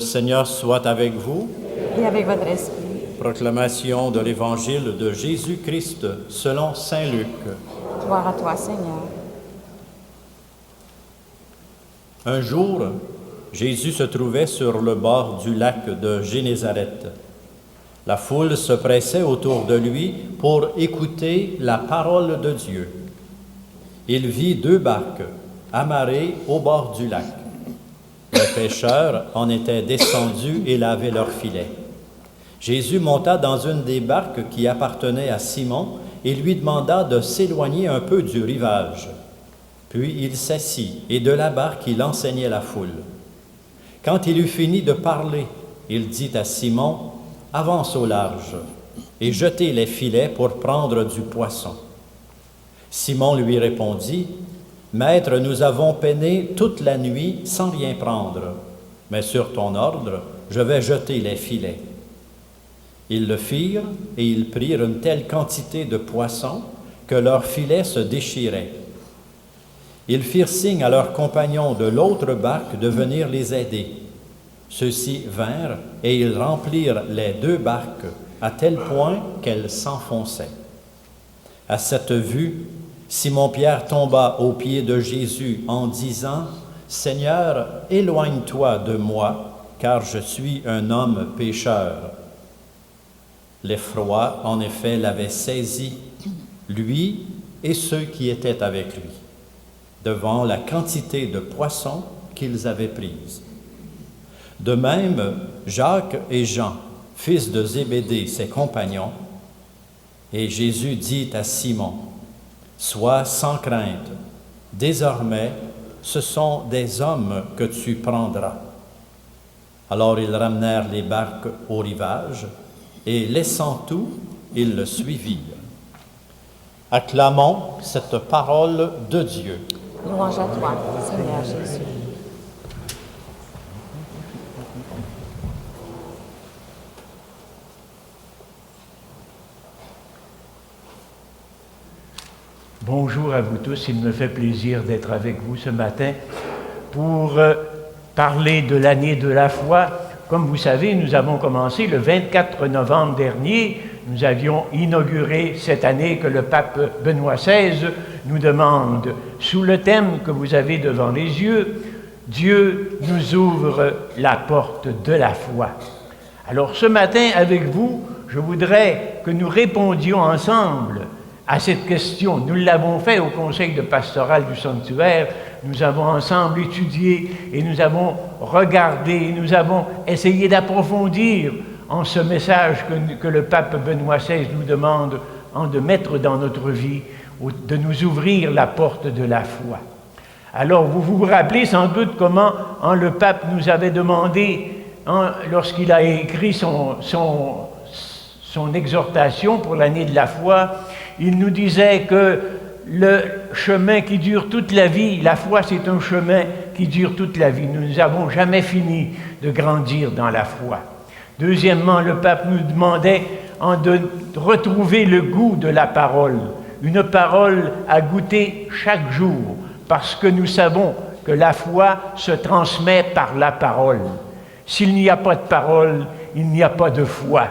Le Seigneur soit avec vous. Et avec votre esprit. Proclamation de l'Évangile de Jésus-Christ selon saint Luc. Gloire à toi, Seigneur. Un jour, Jésus se trouvait sur le bord du lac de Génézareth. La foule se pressait autour de lui pour écouter la parole de Dieu. Il vit 2 barques amarrées au bord du lac. Les pêcheurs en étaient descendus et lavaient leurs filets. Jésus monta dans une des barques qui appartenait à Simon et lui demanda de s'éloigner un peu du rivage. Puis il s'assit et de la barque il enseignait la foule. Quand il eut fini de parler, il dit à Simon, « Avance au large et jetez les filets pour prendre du poisson. » Simon lui répondit, « Maître, nous avons peiné toute la nuit sans rien prendre, mais sur ton ordre, je vais jeter les filets. » Ils le firent et ils prirent une telle quantité de poissons que leurs filets se déchiraient. Ils firent signe à leurs compagnons de l'autre barque de venir les aider. Ceux-ci vinrent et ils remplirent les 2 barques à tel point qu'elles s'enfonçaient. À cette vue, Simon-Pierre tomba aux pieds de Jésus en disant, « Seigneur, éloigne-toi de moi, car je suis un homme pécheur. » L'effroi, en effet, l'avait saisi, lui et ceux qui étaient avec lui, devant la quantité de poissons qu'ils avaient prise. De même, Jacques et Jean, fils de Zébédée, ses compagnons, et Jésus dit à Simon, « Sois sans crainte, désormais, ce sont des hommes que tu prendras. » Alors ils ramenèrent les barques au rivage, et laissant tout, ils le suivirent. Acclamons cette parole de Dieu. Louange à toi, Seigneur Jésus. Bonjour à vous tous, il me fait plaisir d'être avec vous ce matin pour parler de l'année de la foi. Comme vous savez, nous avons commencé le 24 novembre dernier, nous avions inauguré cette année que le pape Benoît XVI nous demande, sous le thème que vous avez devant les yeux, « Dieu nous ouvre la porte de la foi ». Alors ce matin, avec vous, je voudrais que nous répondions ensemble à cette question. Nous l'avons fait au conseil de pastoral du sanctuaire, nous avons ensemble étudié et nous avons regardé, nous avons essayé d'approfondir en ce message que le pape Benoît XVI nous demande de mettre dans notre vie, de nous ouvrir la porte de la foi. Alors vous vous rappelez sans doute comment le pape nous avait demandé, lorsqu'il a écrit son exhortation pour l'année de la foi, il nous disait que le chemin qui dure toute la vie, la foi c'est un chemin qui dure toute la vie. Nous n'avons jamais fini de grandir dans la foi. Deuxièmement, le pape nous demandait de retrouver le goût de la parole, une parole à goûter chaque jour, parce que nous savons que la foi se transmet par la parole. S'il n'y a pas de parole, il n'y a pas de foi.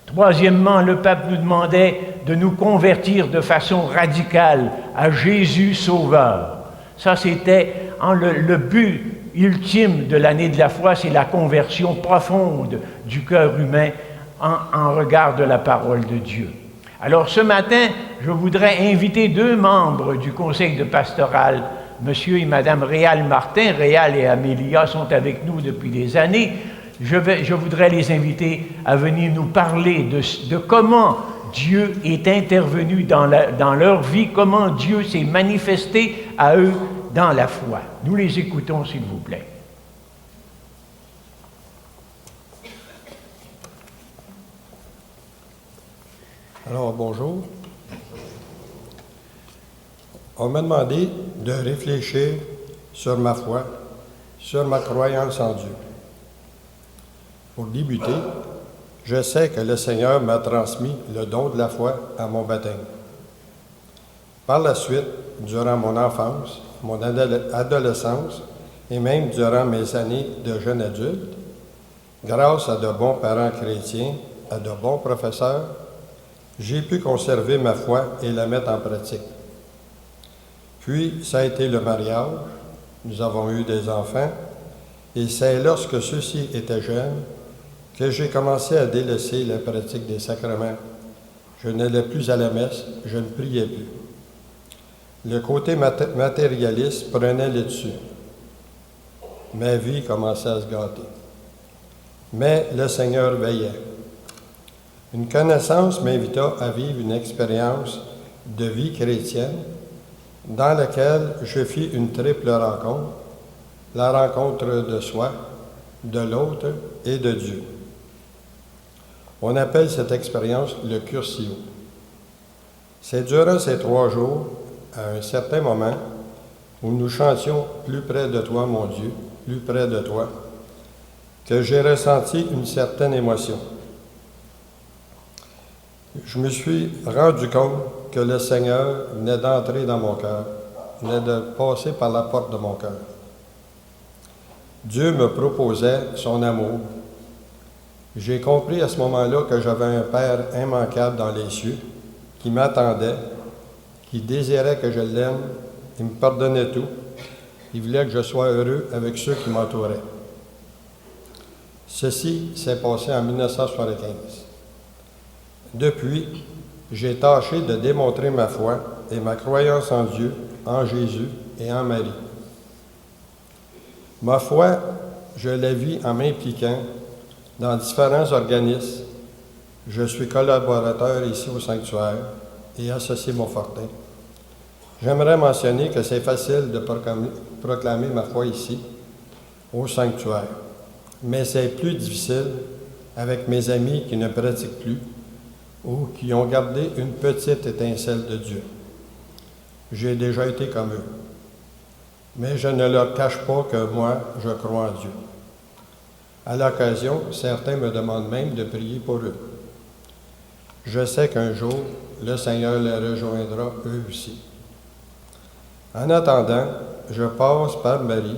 Troisièmement, le pape nous demandait de nous convertir de façon radicale à Jésus Sauveur. Ça, c'était le but ultime de l'année de la foi, c'est la conversion profonde du cœur humain en regard de la parole de Dieu. Alors ce matin, je voudrais inviter 2 membres du conseil de pastoral, Monsieur et Madame Réal Martin. Réal et Amélia sont avec nous depuis des années. Je voudrais les inviter à venir nous parler de comment Dieu est intervenu dans leur vie, comment Dieu s'est manifesté à eux dans la foi. Nous les écoutons, s'il vous plaît. Alors, bonjour. On m'a demandé de réfléchir sur ma foi, sur ma croyance en Dieu. Pour débuter, je sais que le Seigneur m'a transmis le don de la foi à mon baptême. Par la suite, durant mon enfance, mon adolescence et même durant mes années de jeune adulte, Grâce à de bons parents chrétiens, à de bons professeurs, j'ai pu conserver ma foi et la mettre en pratique. Puis, ça a été le mariage. Nous avons eu des enfants. Et c'est lorsque ceux-ci étaient jeunes que j'ai commencé à délaisser la pratique des sacrements. Je n'allais plus à la messe, je ne priais plus. Le côté matérialiste prenait le dessus. Ma vie commençait à se gâter. Mais le Seigneur veillait. Une connaissance m'invita à vivre une expérience de vie chrétienne dans laquelle je fis une triple rencontre, la rencontre de soi, de l'autre et de Dieu. On appelle cette expérience le Cursillo. C'est durant ces 3 jours, à un certain moment, où nous chantions « Plus près de toi, mon Dieu, plus près de toi », que j'ai ressenti une certaine émotion. Je me suis rendu compte que le Seigneur venait d'entrer dans mon cœur, venait de passer par la porte de mon cœur. Dieu me proposait son amour. J'ai compris à ce moment-là que j'avais un Père immanquable dans les cieux, qui m'attendait, qui désirait que je l'aime, il me pardonnait tout, il voulait que je sois heureux avec ceux qui m'entouraient. Ceci s'est passé en 1975. Depuis, j'ai tâché de démontrer ma foi et ma croyance en Dieu, en Jésus et en Marie. Ma foi, je la vis en m'impliquant dans différents organismes. Je suis collaborateur ici au sanctuaire et associé Montfortin. J'aimerais mentionner que c'est facile de proclamer ma foi ici, au sanctuaire, mais c'est plus difficile avec mes amis qui ne pratiquent plus ou qui ont gardé une petite étincelle de Dieu. J'ai déjà été comme eux, mais je ne leur cache pas que moi, je crois en Dieu. À l'occasion, certains me demandent même de prier pour eux. Je sais qu'un jour, le Seigneur les rejoindra eux aussi. En attendant, je passe par Marie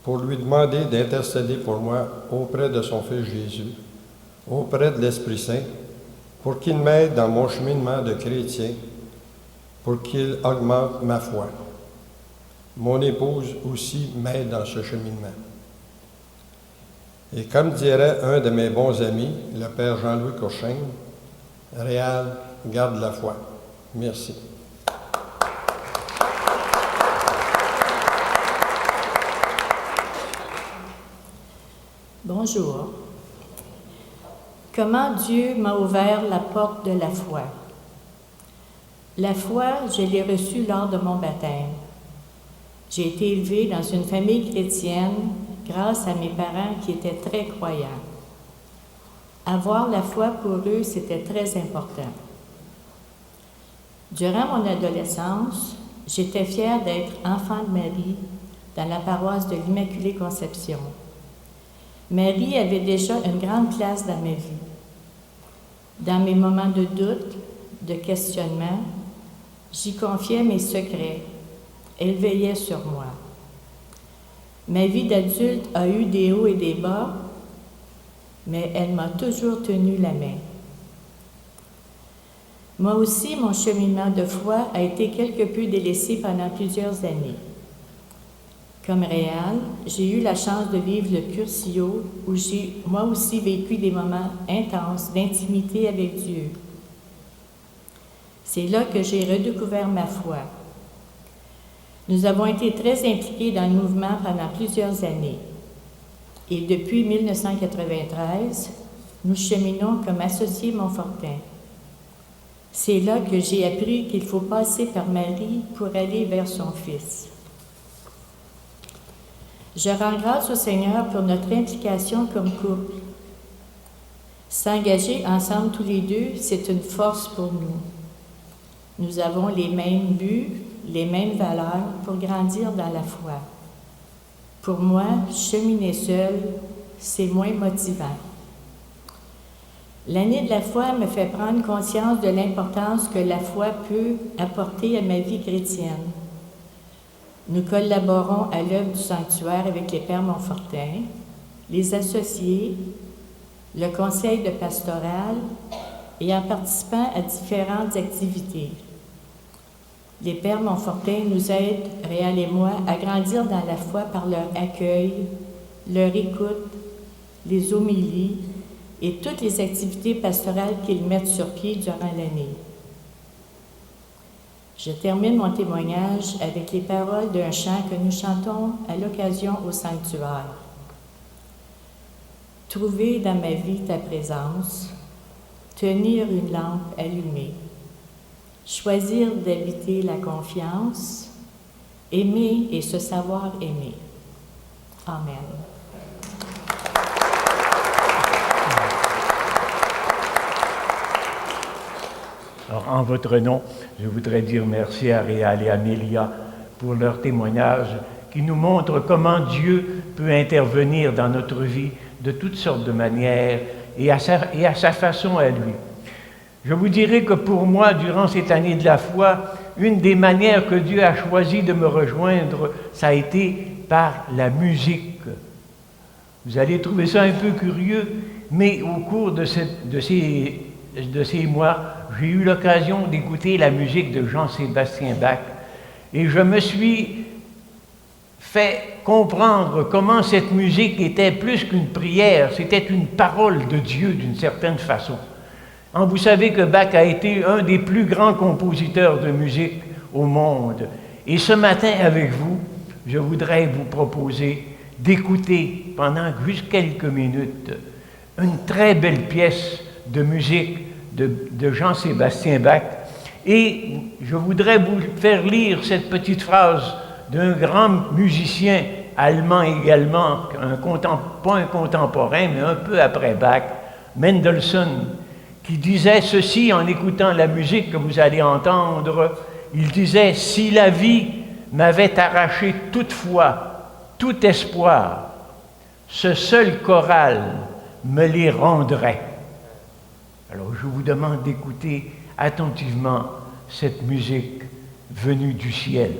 pour lui demander d'intercéder pour moi auprès de son Fils Jésus, auprès de l'Esprit Saint, pour qu'il m'aide dans mon cheminement de chrétien, pour qu'il augmente ma foi. Mon épouse aussi m'aide dans ce cheminement. Et comme dirait un de mes bons amis, le Père Jean-Louis Courchaine, Réal, garde la foi. Merci. Bonjour. Comment Dieu m'a ouvert la porte de la foi? La foi, je l'ai reçue lors de mon baptême. J'ai été élevée dans une famille chrétienne grâce à mes parents qui étaient très croyants. Avoir la foi pour eux, c'était très important. Durant mon adolescence, j'étais fière d'être enfant de Marie dans la paroisse de l'Immaculée Conception. Marie avait déjà une grande place dans ma vie. Dans mes moments de doute, de questionnement, j'y confiais mes secrets. Elle veillait sur moi. Ma vie d'adulte a eu des hauts et des bas, mais elle m'a toujours tenu la main. Moi aussi, mon cheminement de foi a été quelque peu délaissé pendant plusieurs années. Comme Réal, j'ai eu la chance de vivre le Cursillo, où j'ai moi aussi vécu des moments intenses d'intimité avec Dieu. C'est là que j'ai redécouvert ma foi. Nous avons été très impliqués dans le mouvement pendant plusieurs années. Et depuis 1993, nous cheminons comme associés Montfortin. C'est là que j'ai appris qu'il faut passer par Marie pour aller vers son Fils. Je rends grâce au Seigneur pour notre implication comme couple. S'engager ensemble tous les deux, c'est une force pour nous. Nous avons les mêmes buts, les mêmes valeurs pour grandir dans la foi. Pour moi, cheminer seul, c'est moins motivant. L'année de la foi me fait prendre conscience de l'importance que la foi peut apporter à ma vie chrétienne. Nous collaborons à l'œuvre du sanctuaire avec les Pères Montfortin. les associés, le conseil de pastoral et en participant à différentes activités. Les Pères Montfortin nous aident, Réal et moi, à grandir dans la foi par leur accueil, leur écoute, les homélies et toutes les activités pastorales qu'ils mettent sur pied durant l'année. Je termine mon témoignage avec les paroles d'un chant que nous chantons à l'occasion au sanctuaire. Trouver dans ma vie ta présence, tenir une lampe allumée, choisir d'habiter la confiance, aimer et se savoir aimer. Amen. Alors, en votre nom, je voudrais dire merci à Réal et à Amélia pour leur témoignage qui nous montre comment Dieu peut intervenir dans notre vie de toutes sortes de manières et à sa façon à lui. Je vous dirai que pour moi, durant cette année de la foi, une des manières que Dieu a choisi de me rejoindre, ça a été par la musique. Vous allez trouver ça un peu curieux, mais au cours de ces mois, j'ai eu l'occasion d'écouter la musique de Jean-Sébastien Bach et je me suis fait comprendre comment cette musique était plus qu'une prière, c'était une parole de Dieu d'une certaine façon. Vous savez que Bach a été un des plus grands compositeurs de musique au monde. Et ce matin, avec vous, je voudrais vous proposer d'écouter pendant juste quelques minutes une très belle pièce de musique de Jean-Sébastien Bach. Et je voudrais vous faire lire cette petite phrase d'un grand musicien allemand également, pas un contemporain, mais un peu après Bach, Mendelssohn, qui disait ceci en écoutant la musique que vous allez entendre. Il disait « Si la vie m'avait arraché toute foi, tout espoir, ce seul choral me les rendrait. » Alors je vous demande d'écouter attentivement cette musique venue du ciel.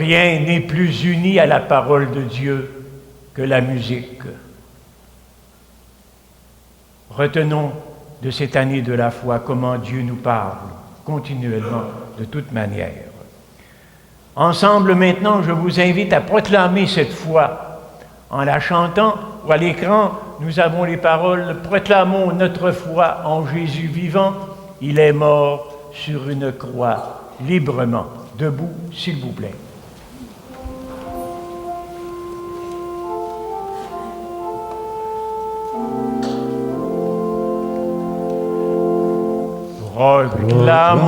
rien n'est plus uni à la parole de Dieu que la musique. Retenons de cette année de la foi comment Dieu nous parle continuellement, de toute manière. Ensemble maintenant, je vous invite à proclamer cette foi en la chantant ou à l'écran. Nous avons les paroles « Proclamons notre foi en Jésus vivant, il est mort sur une croix librement ». Debout, s'il vous plaît.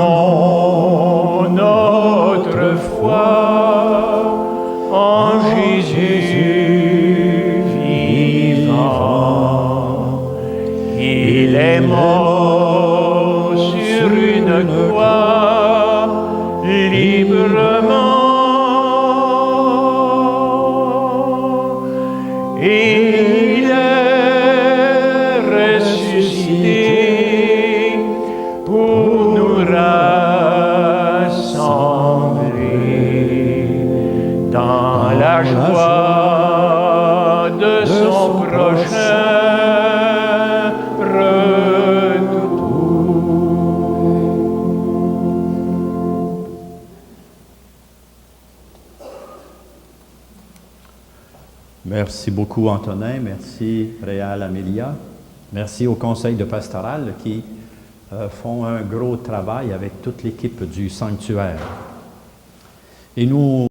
Proclamons notre foi en Jésus vivant. Il est mort sur une croix librement. Et il est ressuscité pour nous rassembler dans la joie de son prochain retour. Merci beaucoup, Antonin. Merci, Réal Amélia. Merci au conseil de pastoral qui font un gros travail avec toute l'équipe du sanctuaire. Et nous